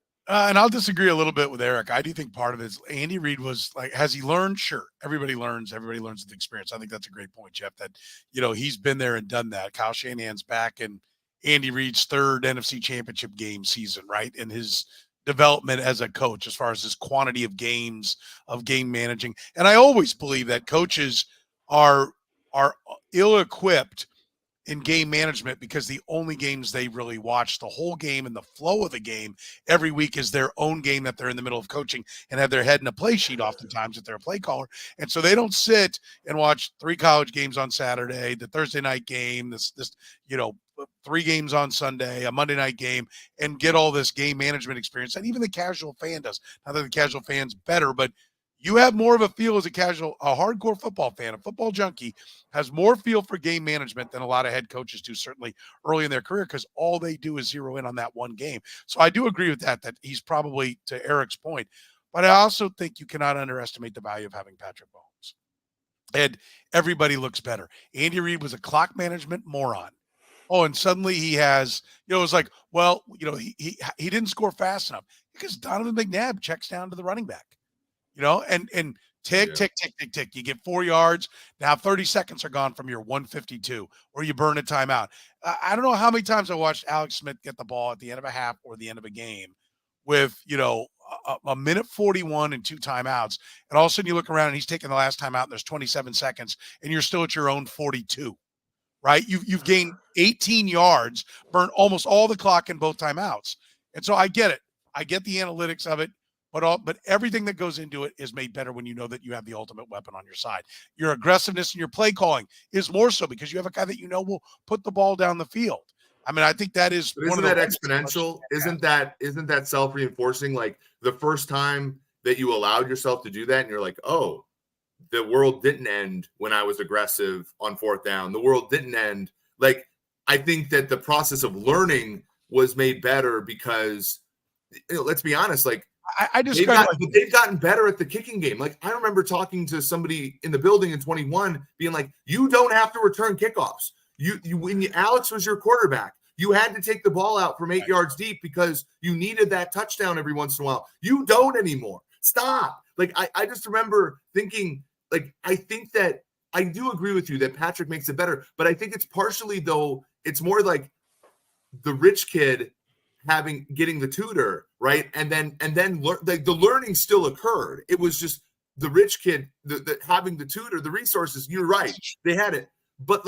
And I'll disagree a little bit with Eric. I do think part of it is Andy Reid was like, has he learned? Sure. Everybody learns with experience. I think that's a great point, Jeff, that, he's been there and done that. Kyle Shanahan's back in Andy Reid's 3rd NFC championship game season, right? And his development as a coach, as far as his quantity of games, of game managing. And I always believe that coaches are ill-equipped in game management because the only games they really watch the whole game and the flow of the game every week is their own game that they're in the middle of coaching and have their head in a play sheet oftentimes if they're a play caller. And so they don't sit and watch 3 college games on Saturday, the Thursday night game, this 3 games on Sunday, a Monday night game, and get all this game management experience. And even the casual fan does. Not that the casual fan's better, but you have more of a feel as a hardcore football fan, a football junkie has more feel for game management than a lot of head coaches do, certainly early in their career, because all they do is zero in on that one game. So I do agree with that he's probably, to Eric's point, but I also think you cannot underestimate the value of having Patrick Mahomes. And everybody looks better. Andy Reid was a clock management moron. Oh, and suddenly he has, it's like, well, he didn't score fast enough because Donovan McNabb checks down to the running back. And tick, tick, tick, tick, tick. You get 4 yards. Now 30 seconds are gone from your 152, or you burn a timeout. I don't know how many times I watched Alex Smith get the ball at the end of a half or the end of a game with, a minute 41 and 2 timeouts. And all of a sudden you look around and he's taking the last timeout and there's 27 seconds and you're still at your own 42, right? You've gained 18 yards, burnt almost all the clock in both timeouts. And so I get it. I get the analytics of it. But everything that goes into it is made better when you know that you have the ultimate weapon on your side. Your aggressiveness and your play calling is more so because you have a guy that will put the ball down the field. I mean, I think that is. But isn't that exponential? Isn't that self-reinforcing? Like the first time that you allowed yourself to do that, and you're like, oh, the world didn't end when I was aggressive on 4th down. The world didn't end. Like, I think that the process of learning was made better because let's be honest, like I describe they've gotten better at the kicking game. Like I remember talking to somebody in the building in 21 being like, you don't have to return kickoffs. Alex was your quarterback, you had to take the ball out from 8 yards deep because you needed that touchdown every once in a while. You don't anymore. Stop. Like I just remember thinking, like, I think that I do agree with you that Patrick makes it better, but I think it's partially, though, it's more like the rich kid getting the tutor, right? And then the learning still occurred. It was just the rich kid having the tutor, the resources. You're right, they had it, but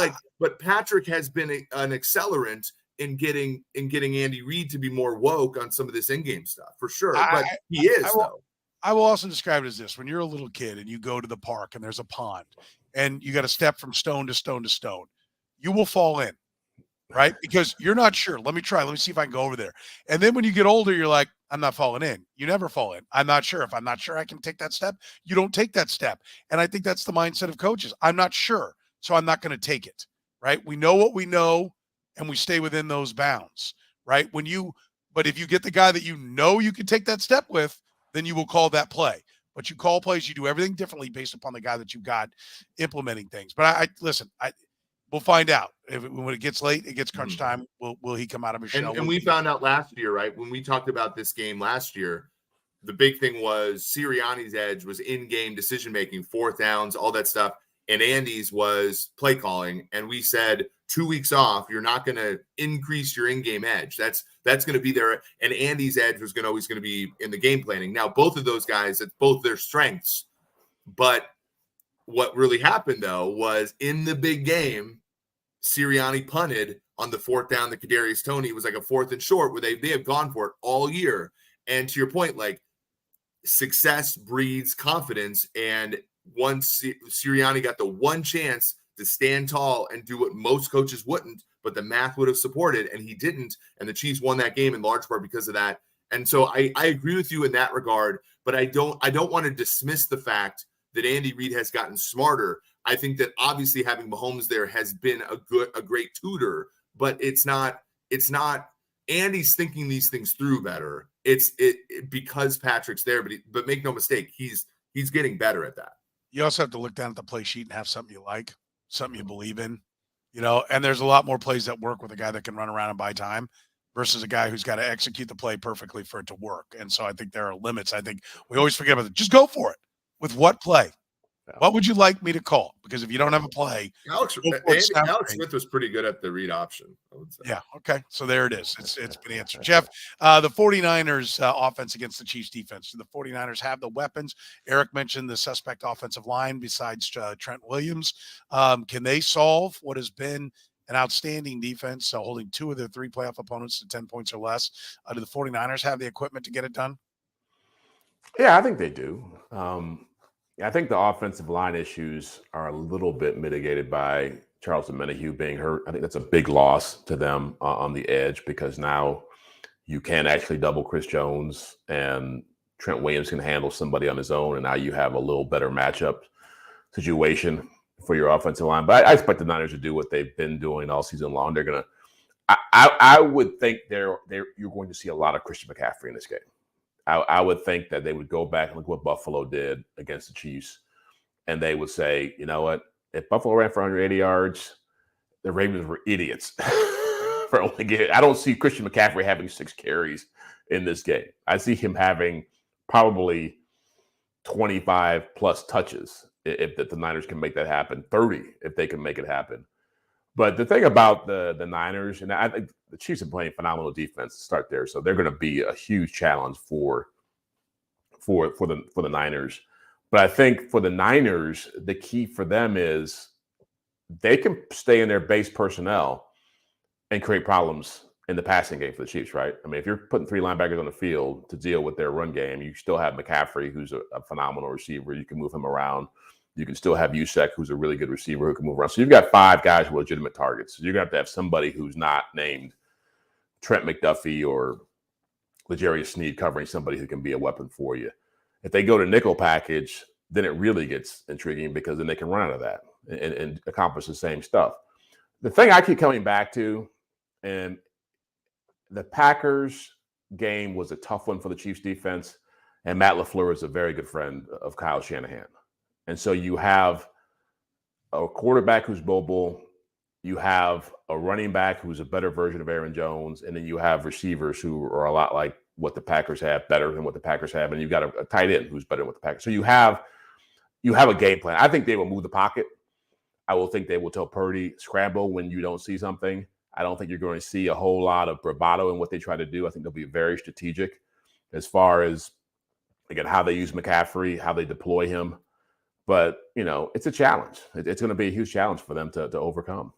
Patrick has been an accelerant in getting Andy Reid to be more woke on some of this in-game stuff for sure. But he is though. I will also describe it as this: when you're a little kid and you go to the park and there's a pond and you got to step from stone to stone to stone, you will fall in. Right? Because you're not sure. Let me try. Let me see if I can go over there. And then when you get older, you're like, I'm not falling in. You never fall in. I'm not sure. If I'm not sure I can take that step, you don't take that step. And I think that's the mindset of coaches. I'm not sure, so I'm not going to take it. Right? We know what we know, and we stay within those bounds. Right? But if you get the guy that you know you can take that step with, then you will call that play. But you call plays, you do everything differently based upon the guy that you got implementing things. But we'll find out. When it gets late, it gets crunch time. Will he come out of his shell? And we found out last year, right? When we talked about this game last year, the big thing was Sirianni's edge was in-game decision-making, fourth downs, all that stuff. And Andy's was play calling. And we said 2 weeks off, you're not going to increase your in-game edge. That's going to be there. And Andy's edge was always going to be in the game planning. Now, both of those guys, it's both their strengths. But what really happened, though, was in the big game, Sirianni punted on the fourth down. The Kadarius Toney was like a 4th and short where they have gone for it all year. And to your point, like, success breeds confidence. And once Sirianni got the one chance to stand tall and do what most coaches wouldn't, but the math would have supported, and he didn't. And the Chiefs won that game in large part because of that. And so I agree with you in that regard, but I don't want to dismiss the fact that Andy Reid has gotten smarter. I think that obviously having Mahomes there has been a great tutor, but it's not Andy's thinking these things through better. It's because Patrick's there, but make no mistake, he's getting better at that. You also have to look down at the play sheet and have something you like, something you believe in, and there's a lot more plays that work with a guy that can run around and buy time versus a guy who's got to execute the play perfectly for it to work. And so I think there are limits. I think we always forget about it. Just go for it. With what play? What would you like me to call? Because if you don't have a play, Alex Smith was pretty good at the read option, I would say. Yeah. Okay. So there it is. It's been answered. Jeff, the 49ers offense against the Chiefs defense. Do the 49ers have the weapons? Eric mentioned the suspect offensive line besides Trent Williams. Can they solve what has been an outstanding defense, holding 2 of their 3 playoff opponents to 10 points or less? Do the 49ers have the equipment to get it done? Yeah, I think they do. I think the offensive line issues are a little bit mitigated by Charles Omenihu being hurt. I think that's a big loss to them on the edge because now you can actually double Chris Jones and Trent Williams can handle somebody on his own. And now you have a little better matchup situation for your offensive line. But I expect the Niners to do what they've been doing all season long. They're going to, I would think you're going to see a lot of Christian McCaffrey in this game. I would think that they would go back and look what Buffalo did against the Chiefs, and they would say, you know what? If Buffalo ran for 180 yards, the Ravens were idiots for only getting. I don't see Christian McCaffrey having 6 carries in this game. I see him having probably 25 plus touches if the Niners can make that happen, 30 if they can make it happen. But the thing about the Niners, and I think the Chiefs are playing phenomenal defense to start there, so they're going to be a huge challenge for the Niners. But I think for the Niners, the key for them is they can stay in their base personnel and create problems in the passing game for the Chiefs, right? I mean, if you're putting 3 linebackers on the field to deal with their run game, you still have McCaffrey, who's a phenomenal receiver. You can move him around. You can still have Usek, who's a really good receiver who can move around. So you've got 5 guys who are legitimate targets. So you're going to have somebody who's not named Trent McDuffie or L'Jarius Sneed covering somebody who can be a weapon for you. If they go to nickel package, then it really gets intriguing because then they can run out of that and accomplish the same stuff. The thing I keep coming back to, and the Packers game was a tough one for the Chiefs defense. And Matt LaFleur is a very good friend of Kyle Shanahan. And so you have a quarterback who's mobile. You have a running back who's a better version of Aaron Jones. And then you have receivers who are a lot like what the Packers have, better than what the Packers have. And you've got a tight end who's better than what the Packers. So you have a game plan. I think they will move the pocket. I will think they will tell Purdy, scramble when you don't see something. I don't think you're going to see a whole lot of bravado in what they try to do. I think they'll be very strategic as far as, again, how they use McCaffrey, how they deploy him. But, it's a challenge. It's going to be a huge challenge for them to overcome.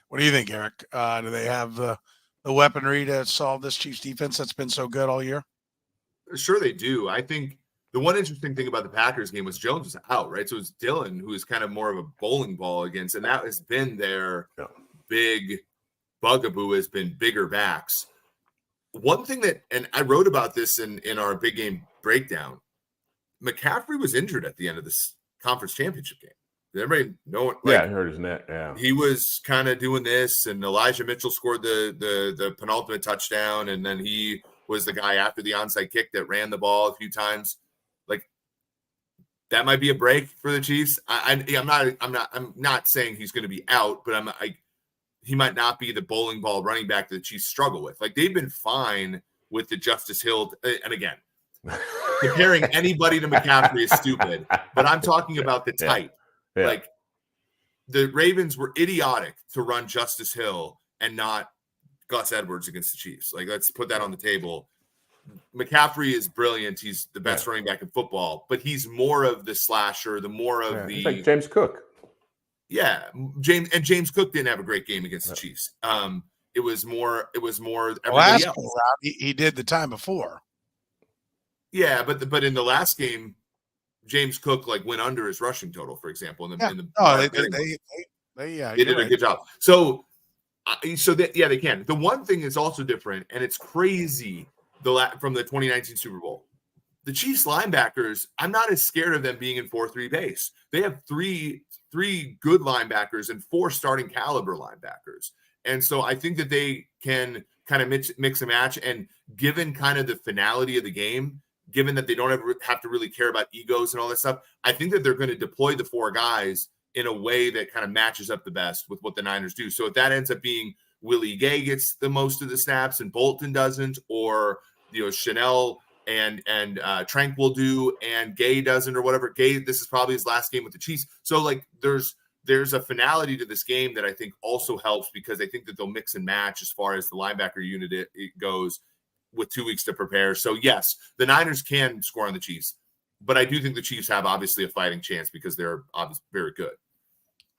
What do you think, Eric? Do they have the weaponry to solve this Chiefs defense that's been so good all year? Sure they do. I think the one interesting thing about the Packers game was Jones was out, right? So it was Dillon, who is kind of more of a bowling ball against, and that has been their big bugaboo, has been bigger backs. One thing that, and I wrote about this in our big game breakdown, McCaffrey was injured at the end of this conference championship game. Did everybody know it? I heard his neck. Yeah, he was kind of doing this, and Elijah Mitchell scored the penultimate touchdown, and then he was the guy after the onside kick that ran the ball a few times. Like, that might be a break for the Chiefs. I'm not saying he's going to be out, but he might not be the bowling ball running back that the Chiefs struggle with. Like, they've been fine with the Justice Hill, and again, comparing anybody to McCaffrey is stupid, but I'm talking about the type. Yeah. Like, the Ravens were idiotic to run Justice Hill and not Gus Edwards against the Chiefs. Like, let's put that on the table. McCaffrey is brilliant. He's the best running back in football, but he's more of the slasher, He's like James Cook. Yeah. James Cook didn't have a great game against the Chiefs. It was more everybody else. He did the time before. Yeah, but in the last game, James Cook went under his rushing total, for example. They did a good job. So they can. The one thing is also different, and it's crazy. From the 2019 Super Bowl, the Chiefs linebackers, I'm not as scared of them being in 4-3 base. They have three good linebackers and 4 starting caliber linebackers, and so I think that they can kind of mix and match. And given kind of the finality of the game, given that they don't ever have to really care about egos and all that stuff, I think that they're going to deploy the 4 guys in a way that kind of matches up the best with what the Niners do. So if that ends up being Willie Gay gets the most of the snaps and Bolton doesn't, or Chanel and Trank will do and Gay doesn't, or whatever. Gay, this is probably his last game with the Chiefs. So there's a finality to this game that I think also helps, because I think that they'll mix and match as far as the linebacker unit it goes with 2 weeks to prepare. So yes, the Niners can score on the Chiefs, but I do think the Chiefs have obviously a fighting chance because they're obviously very good.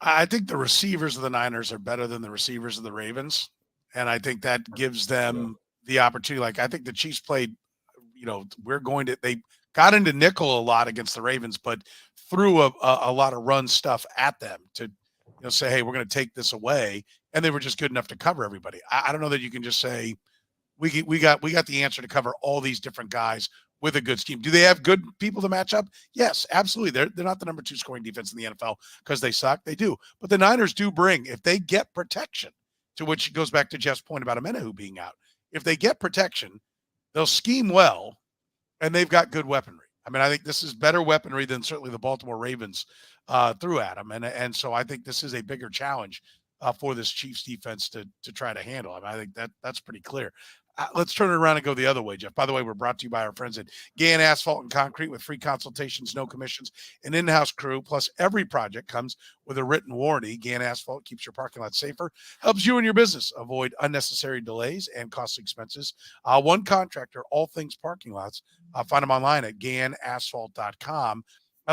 I think the receivers of the Niners are better than the receivers of the Ravens. And I think that gives them the opportunity. Like, I think the Chiefs played, they got into nickel a lot against the Ravens, but threw a lot of run stuff at them to, say, hey, we're going to take this away. And they were just good enough to cover everybody. I don't know that you can just say, we got the answer to cover all these different guys with a good scheme. Do they have good people to match up? Yes, absolutely. They're not the number 2 scoring defense in the NFL because they suck. They do. But the Niners do bring, if they get protection, to which goes back to Jeff's point about Amenahu being out. If they get protection, they'll scheme well, and they've got good weaponry. I mean, I think this is better weaponry than certainly the Baltimore Ravens threw at them. And so I think this is a bigger challenge for this Chiefs defense to try to handle. I mean, I think that's pretty clear. Let's turn it around and go the other way, Jeff. By the way, we're brought to you by our friends at Gann Asphalt and Concrete, with free consultations, no commissions, an in-house crew. Plus, every project comes with a written warranty. Gann Asphalt keeps your parking lot safer, helps you and your business avoid unnecessary delays and costly expenses. One contractor, all things parking lots. Find them online at GannAsphalt.com.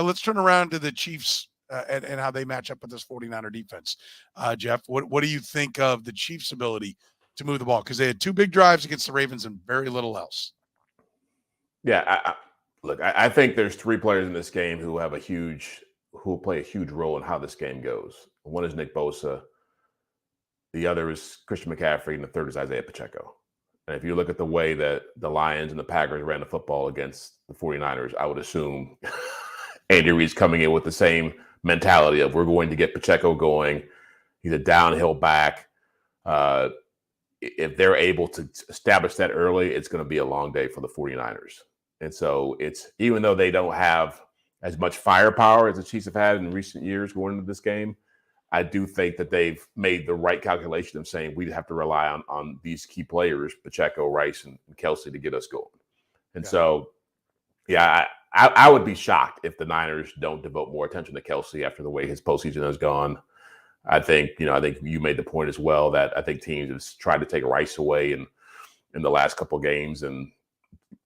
Let's turn around to the Chiefs and how they match up with this 49er defense. Jeff, what do you think of the Chiefs' ability to move the ball? Because they had 2 big drives against the Ravens and very little else. Yeah, I think there's 3 players in this game who will play a huge role in how this game goes. One is Nick Bosa, the other is Christian McCaffrey, and the third is Isiah Pacheco. And if you look at the way that the Lions and the Packers ran the football against the 49ers, I would assume Andy Reid's coming in with the same mentality of, we're going to get Pacheco going. He's a downhill back. if they're able to establish that early, it's going to be a long day for the 49ers. And so it's, even though they don't have as much firepower as the Chiefs have had in recent years going into this game, I do think that they've made the right calculation of saying we have to rely on these key players, Pacheco, Rice, and Kelce, to get us going. And so, yeah, I would be shocked if the Niners don't devote more attention to Kelce after the way his postseason has gone. I think you made the point as well that I think teams have tried to take Rice away in the last couple of games, and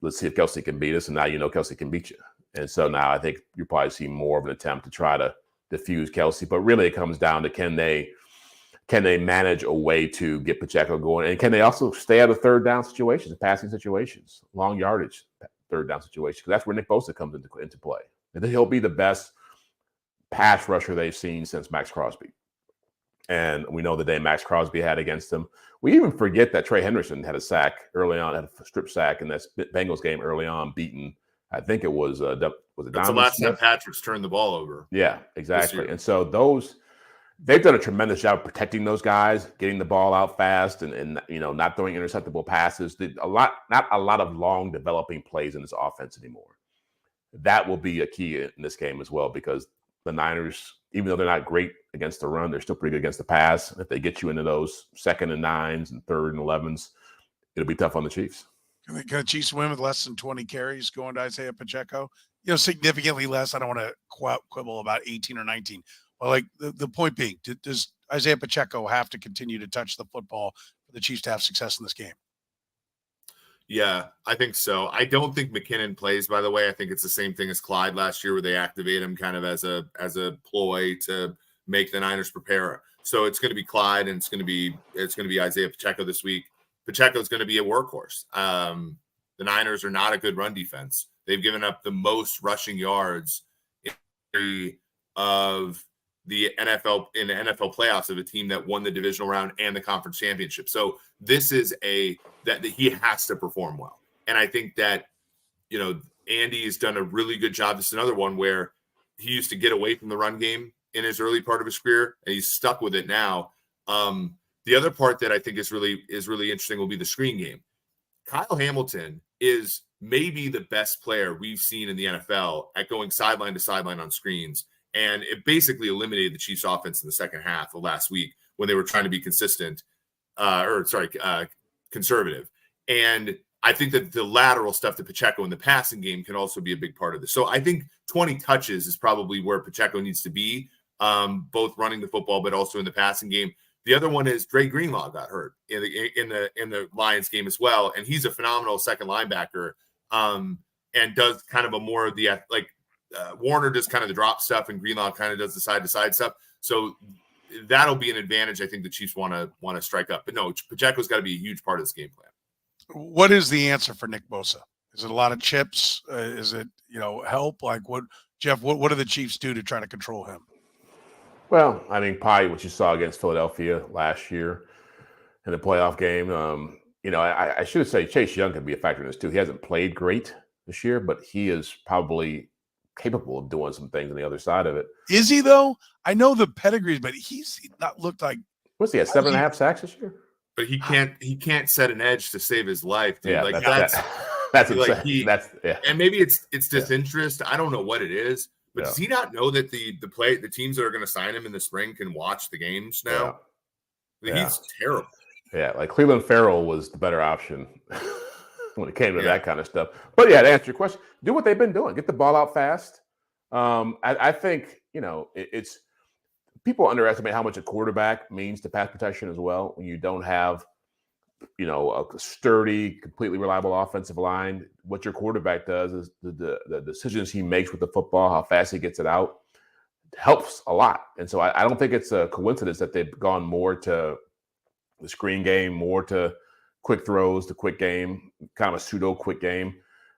let's see if Kelce can beat us. And now Kelce can beat you. And so now I think you probably see more of an attempt to try to diffuse Kelce. But really it comes down to can they manage a way to get Pacheco going? And can they also stay out of third down situations, passing situations, long yardage third down situations? Because that's where Nick Bosa comes into play. And then he'll be the best pass rusher they've seen since Max Crosby. And we know the day Max Crosby had against him. We even forget that Trey Henderson had a sack early on, had a strip sack in that Bengals game early on, beaten. I think it was it that's the last time Patrick's turned the ball over. Yeah, exactly. And so they've done a tremendous job of protecting those guys, getting the ball out fast, and not throwing interceptable passes. Not a lot of long developing plays in this offense anymore. That will be a key in this game as well, because the Niners, even though they're not great against the run, they're still pretty good against the pass. If they get you into those 2nd and 9s and 3rd and 11s, it'll be tough on the Chiefs. Can the Chiefs win with less than 20 carries going to Isiah Pacheco? Significantly less. I don't want to quibble about 18 or 19. Well, like the point being, does Isiah Pacheco have to continue to touch the football for the Chiefs to have success in this game? Yeah, I think so. I don't think McKinnon plays, by the way. I think it's the same thing as Clyde last year, where they activate him kind of as a ploy to make the Niners prepare. So it's going to be Clyde, and it's going to be Isiah Pacheco this week. Pacheco is going to be a workhorse. The Niners are not a good run defense. They've given up the most rushing yards of the NFL in the NFL playoffs of a team that won the divisional round and the conference championship. So this is that he has to perform well. And I think that, Andy has done a really good job. This is another one where he used to get away from the run game in his early part of his career, and he's stuck with it now. The other part that I think is really interesting will be the screen game. Kyle Hamilton is maybe the best player we've seen in the NFL at going sideline to sideline on screens. And it basically eliminated the Chiefs offense in the second half of last week when they were trying to be conservative. And I think that the lateral stuff to Pacheco in the passing game can also be a big part of this. So I think 20 touches is probably where Pacheco needs to be, both running the football, but also in the passing game. The other one is Dre Greenlaw got hurt in the Lions game as well. And he's a phenomenal second linebacker, and does kind of a more of the Warner does kind of the drop stuff, and Greenlaw kind of does the side to side stuff. So that'll be an advantage I think the Chiefs want to strike up. But no, Pacheco's got to be a huge part of this game plan. What is the answer for Nick Bosa? Is it a lot of chips? Is it help? Like what, Jeff? What do the Chiefs do to try to control him? Well, I mean, probably what you saw against Philadelphia last year in the playoff game. I should say Chase Young can be a factor in this too. He hasn't played great this year, but he is probably capable of doing some things on the other side of it. Is he though? I know the pedigrees, but he's not looked like. What's he at 7.5 sacks this year? But he can't set an edge to save his life, dude. Yeah, that's insane. And maybe it's disinterest. I don't know what it is. But does he not know that the teams that are going to sign him in the spring can watch the games now? Yeah. He's terrible. Yeah, like Cleveland Farrell was the better option when it came to that kind of stuff. But yeah, to answer your question, do what they've been doing. Get the ball out fast. I think, it's people underestimate how much a quarterback means to pass protection as well. When you don't have, a sturdy, completely reliable offensive line, what your quarterback does is the decisions he makes with the football, how fast he gets it out, helps a lot. And so I don't think it's a coincidence that they've gone more to the screen game, more to quick throws, the quick game, kind of a pseudo quick game,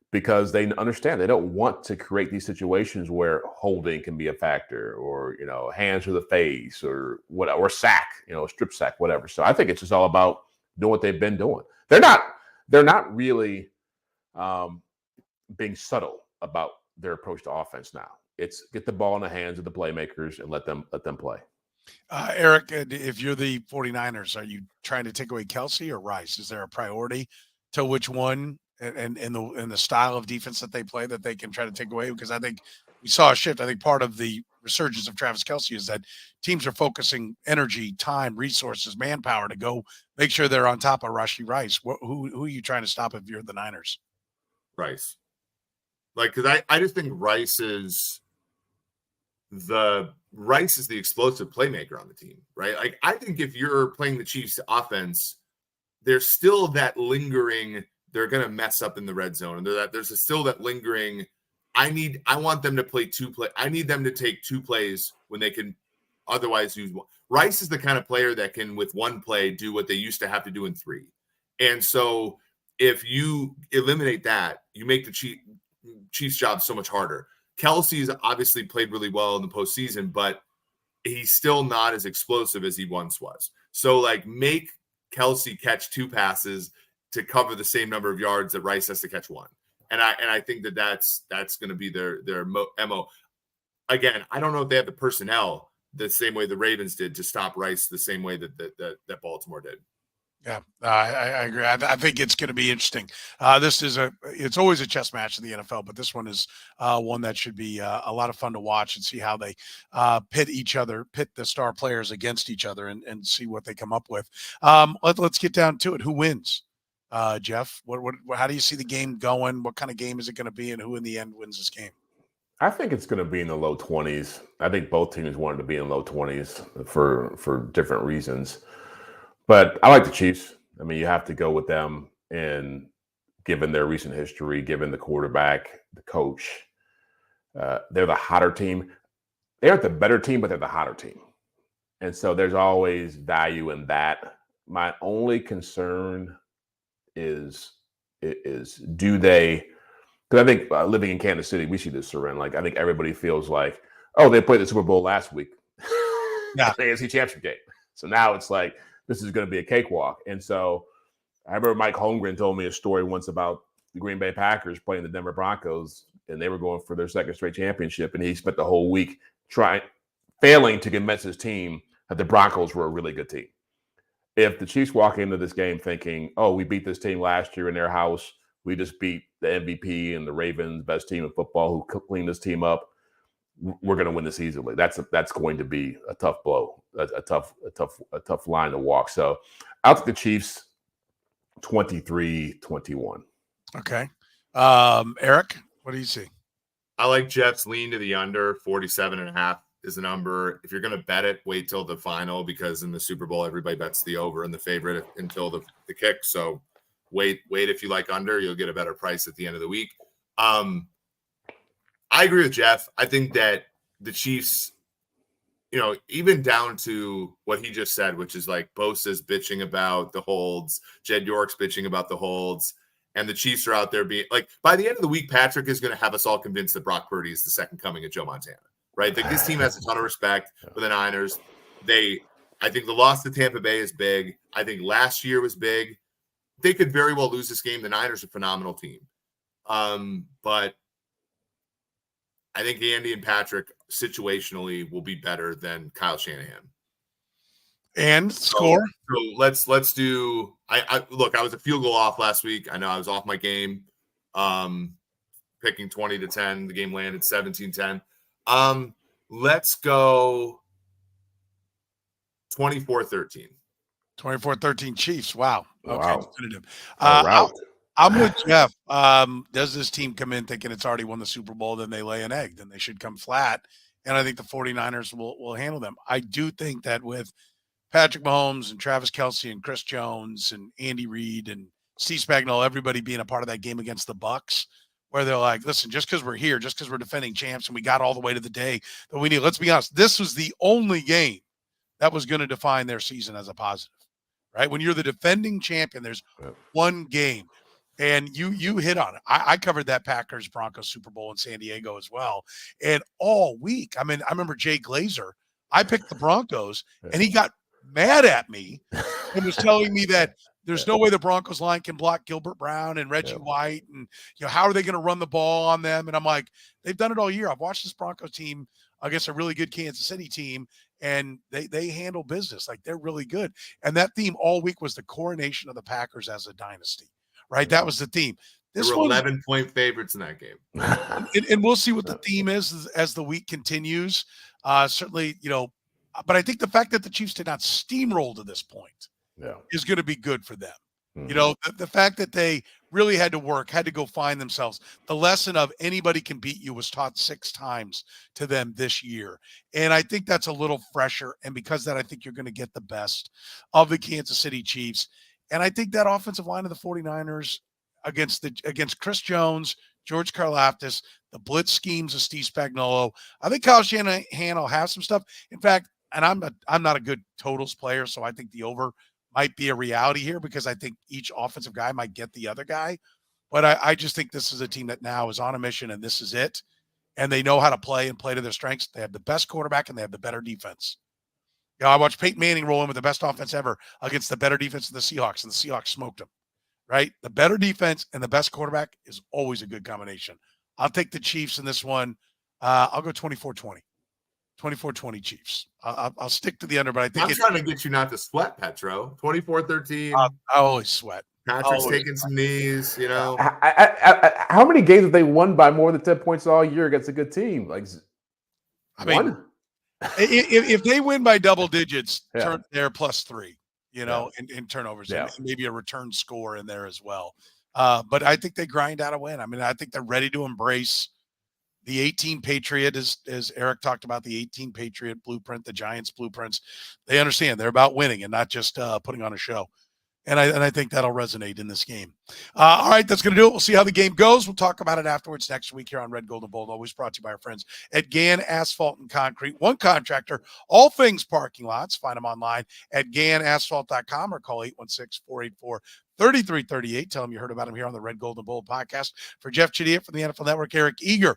because they understand they don't want to create these situations where holding can be a factor, or hands to the face, or what, or sack, strip sack, whatever. So I think it's just all about doing what they've been doing. They're not really being subtle about their approach to offense now. It's get the ball in the hands of the playmakers and let them play. Eric, if you're the 49ers, are you trying to take away Kelce or Rice? Is there a priority to which one and the style of defense that they play that they can try to take away? Because I think we saw a shift. I think part of the resurgence of Travis Kelce is that teams are focusing energy, time, resources, manpower to go make sure they're on top of Rashee Rice. Who are you trying to stop if you're the Niners? Rice. Because I just think Rice is the explosive playmaker on the team, right? Like, I think if you're playing the Chiefs offense, there's still that lingering, they're going to mess up in the red zone. And there's still that lingering, I want them to play I need them to take 2 plays when they can otherwise use one. Rice is the kind of player that can, with 1 play, do what they used to have to do in 3. And so if you eliminate that, you make the Chiefs' job so much harder. Kelce's obviously played really well in the postseason, but he's still not as explosive as he once was. So, like, make Kelce catch 2 passes to cover the same number of yards that Rice has to catch 1. And I think that's going to be their MO. Again, I don't know if they have the personnel the same way the Ravens did to stop Rice the same way that Baltimore did. Yeah, I agree. I think it's going to be interesting. It's always a chess match in the NFL, but this one is one that should be a lot of fun to watch and see how they pit the star players against each other and see what they come up with. Let's get down to it. Who wins? Jeff, how do you see the game going? What kind of game is it going to be, and who in the end wins this game? I think it's going to be in the low 20s. I think both teams wanted to be in low 20s for different reasons. But I like the Chiefs. I mean, you have to go with them, and given their recent history, given the quarterback, the coach, they're the hotter team. They aren't the better team, but they're the hotter team. And so there's always value in that. My only concern is do they – because I think living in Kansas City, we see this, Soren. Like, I think everybody feels like, oh, they played the Super Bowl last week. Yeah. The AFC Championship game. So now it's like this is going to be a cakewalk. And so I remember Mike Holmgren told me a story once about the Green Bay Packers playing the Denver Broncos, and they were going for their second straight championship, and he spent the whole week failing to convince his team that the Broncos were a really good team. If the Chiefs walk into this game thinking, oh, we beat this team last year in their house, we just beat the MVP and the Ravens, best team in football, who cleaned this team up, we're going to win this easily. That's going to be a tough blow, a tough line to walk. So I'll take the Chiefs 23-21. Okay. Eric, what do you see? I like Jets lean to the under. 47.5 is the number. If you're going to bet it, wait till the final, because in the Super Bowl, everybody bets the over and the favorite until the kick. So wait if you like under, you'll get a better price at the end of the week. I agree with Jeff. I think that the Chiefs, even down to what he just said, which is like Bosa's bitching about the holds, Jed York's bitching about the holds, and the Chiefs are out there being like, by the end of the week, Patrick is going to have us all convinced that Brock Purdy is the second coming of Joe Montana, right? Like, this team has a ton of respect for the Niners. I think the loss to Tampa Bay is big. I think last year was big. They could very well lose this game. The Niners are a phenomenal team. But I think Andy and Patrick situationally will be better than Kyle Shanahan. And score. So let's do. I look. I was a field goal off last week. I know I was off my game. Picking 20-10. The game landed 17-10. Let's go 24-13. 24-13 Chiefs. Wow. Okay. Wow. Definitive. Route. I'm with Jeff. Does this team come in thinking it's already won the Super Bowl, then they lay an egg, then they should come flat. And I think the 49ers will handle them. I do think that with Patrick Mahomes and Travis Kelce and Chris Jones and Andy Reid and Steve Spagnuolo, everybody being a part of that game against the Bucs, where they're like, listen, just because we're here, just because we're defending champs and we got all the way to the day that we need, let's be honest, this was the only game that was going to define their season as a positive, right? When you're the defending champion, there's one game. And you hit on it. I covered that Packers-Broncos Super Bowl in San Diego as well. And all week, I remember Jay Glazer, I picked the Broncos, and he got mad at me and was telling me that there's no way the Broncos line can block Gilbert Brown and Reggie White. And, how are they going to run the ball on them? And I'm like, they've done it all year. I've watched this Broncos team against a really good Kansas City team, and they handle business. Like, they're really good. And that theme all week was the coronation of the Packers as a dynasty, right? That was the theme. There were 11-point favorites in that game. And we'll see what the theme is as the week continues. Certainly, but I think the fact that the Chiefs did not steamroll to this point is going to be good for them. Mm-hmm. The fact that they really had to work, had to go find themselves. The lesson of anybody can beat you was taught 6 times to them this year. And I think that's a little fresher. And because of that, I think you're going to get the best of the Kansas City Chiefs. And I think that offensive line of the 49ers against Chris Jones, George Karlaftis, the blitz schemes of Steve Spagnuolo, I think Kyle Shanahan will have some stuff. In fact, and I'm not a good totals player, so I think the over might be a reality here because I think each offensive guy might get the other guy. But I just think this is a team that now is on a mission, and this is it. And they know how to play and play to their strengths. They have the best quarterback, and they have the better defense. I watched Peyton Manning roll in with the best offense ever against the better defense of the Seahawks, and the Seahawks smoked them. Right? The better defense and the best quarterback is always a good combination. I'll take the Chiefs in this one. I'll go 24-20. 24-20 Chiefs. I'll stick to the under, but I think I'm trying to get you not to sweat, Petro. 24-13. I always sweat. Patrick's taking some knees, How many games have they won by more than 10 points all year against a good team? Like, one? If they win by double digits, they're +3. In turnovers, and maybe a return score in there as well. But I think they grind out a win. I mean, I think they're ready to embrace the 18 Patriot, as Eric talked about, the 18 Patriot blueprint, the Giants blueprints. They understand they're about winning and not just putting on a show. And I think that'll resonate in this game. All right, that's going to do it. We'll see how the game goes. We'll talk about it afterwards next week here on Red, Gold, and Bold, always brought to you by our friends at Gann Asphalt and Concrete. One contractor, all things parking lots. Find them online at GannAsphalt.com or call 816-484-3338. Tell them you heard about them here on the Red, Gold, and Bold podcast. For Jeff Chadiha from the NFL Network, Eric Eager,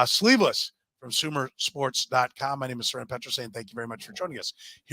Sleeveless from SumerSports.com. My name is Soren Petro saying thank you very much for joining us here